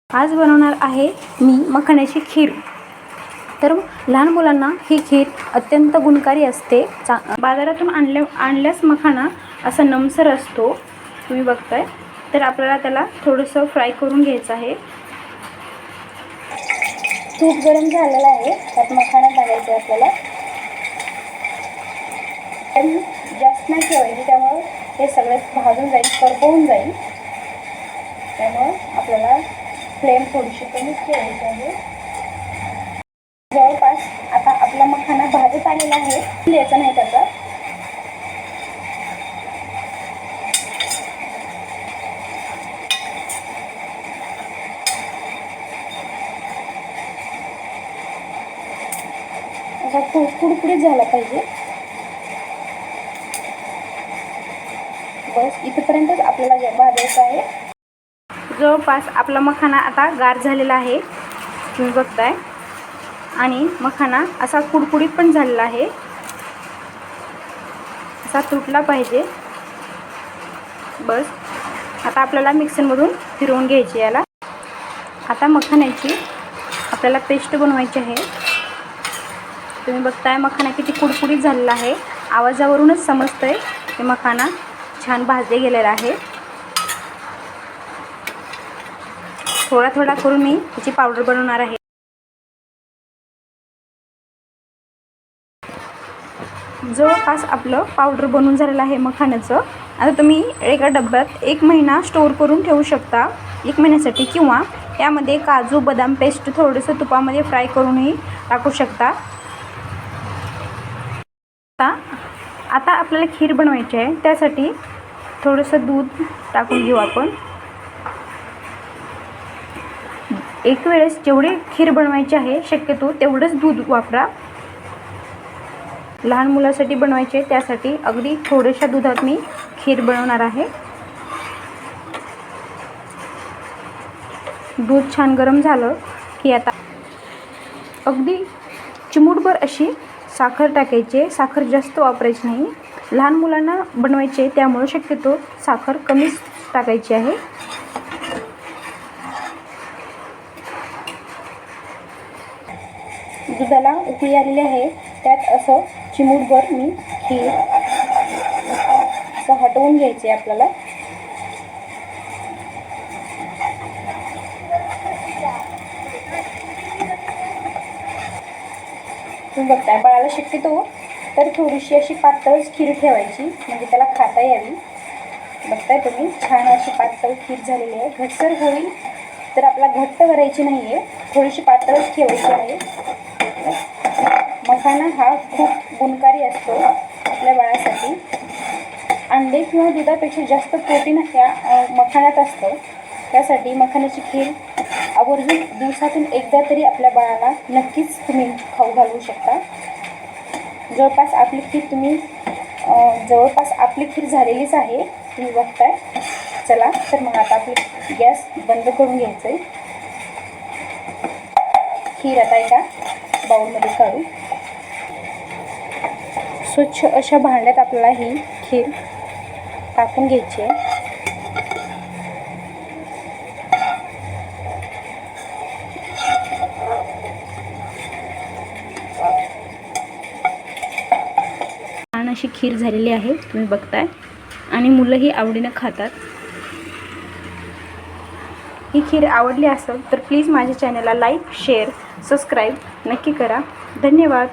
आज बनवणार आहे मी मखाण्याची खीर। तर लहान मुलांना ही खीर अत्यंत गुणकारी असते। बाजारातून आणल्यास मखाना असा नमसर असतो, तुम्ही बघताय। तर आपल्याला त्याला थोडंसं फ्राय करून घ्यायचं आहे। तूप गरम झालेलं आहे, त्यात मखाना टाकायचा आहे आपल्याला। जास्त नाही ठेवायची, त्यामुळे हे सगळे भाजून जाईल, करपवून जाईल। त्यामुळे आपल्याला फ्लेम थोडीशी कमी ठेवायची आहे। जवळपास आता आपला मखाना भाजत आलेला आहे, द्यायचा नाही त्याचा। असा कुरकुरीत झाला पाहिजे, बस इथपर्यंतच आपल्याला भाजायचं आहे। जवळपास आपला मखाना आता गार झालेला आहे, तुम्ही बघताय। आणि मखाना असा कुडकुडीत पण झालेला आहे, असा तुटला पाहिजे। बस आता आपल्याला मिक्सरमधून फिरवून घ्यायची याला। आता मखाण्याची आपल्याला पेस्ट बनवायची आहे। तुम्ही बघताय मखाना किती कुडकुडीत झालेला आहे। आवाजावरूनच समजतंय की मखाना छान भाजले गेलेला आहे। थोडा थोडा करून मी त्याची पावडर बनवणार आहे। जवळपास आपलं पावडर बनवून झालेलं आहे मखाण्याचं। आता तुम्ही एका डब्यात 1 महिना स्टोर करून ठेवू शकता, 1 महिन्यासाठी। किंवा यामध्ये काजू बदाम पेस्ट थोडंसं तुपामध्ये फ्राय करूनही टाकू शकता। आता आपल्याला खीर बनवायची आहे, त्यासाठी थोडंसं दूध टाकून घेऊ आपण। एक वेळेस जेवढी खीर बनवायची आहे शक्यतो तेवढंच दूध वापरा। लहान मुलासाठी बनवायचे, त्यासाठी अगदी थोड्याशा दुधात मी खीर बनवणार आहे। दूध छान गरम झालं की आता अगदी चिमूटभर अशी साखर टाकायची। साखर जास्त वापरायची नाही, लहान मुलांना बनवायचे त्यामुळे शक्यतो साखर कमीच टाकायची आहे। दुधाला उकळी आलेली आहे, त्यात असं चिमूटभर मी खीर असं हटवून घ्यायचे आपल्याला। तुम्ही बघताय, बाळाला शक्यतो तर थोडीशी अशी पातळच खीर ठेवायची, म्हणजे त्याला खाता यावी। बघताय तुम्ही, छान अशी पातळ खीर झालेली आहे। घट्टसर होईल तर आपला घट्ट करायची नाही आहे, थोडीशी पातळच ठेवायची आहे। मखाना हा खूप गुणकारी असतो आपल्या बाळासाठी। अंडे किंवा दुधापेक्षा जास्त प्रोटीन या मखाण्यात असतं। त्यासाठी मखाण्याची खीर आवर्जून दिवसातून एकदा तरी आपल्या बाळाला नक्कीच तुम्ही खाऊ घालू शकता। जवळपास आपली खीर झालेलीच आहे, तुम्ही बघताय। चला तर मग आता आपली गॅस बंद करून घ्यायचं आहे। खीर आता एका बाउलमध्ये काढू। स्वच्छ अशा भांड्यात आपल्याला ही खीर टाकून घ्यायची आहे। छान अशी खीर झालेली आहे, तुम्ही बघताय। आणि मुलंही आवडीनं खातात। ही खीर आवडली असेल तर प्लीज माझ्या चॅनलला लाईक शेअर सबस्क्राईब नक्की करा। धन्यवाद।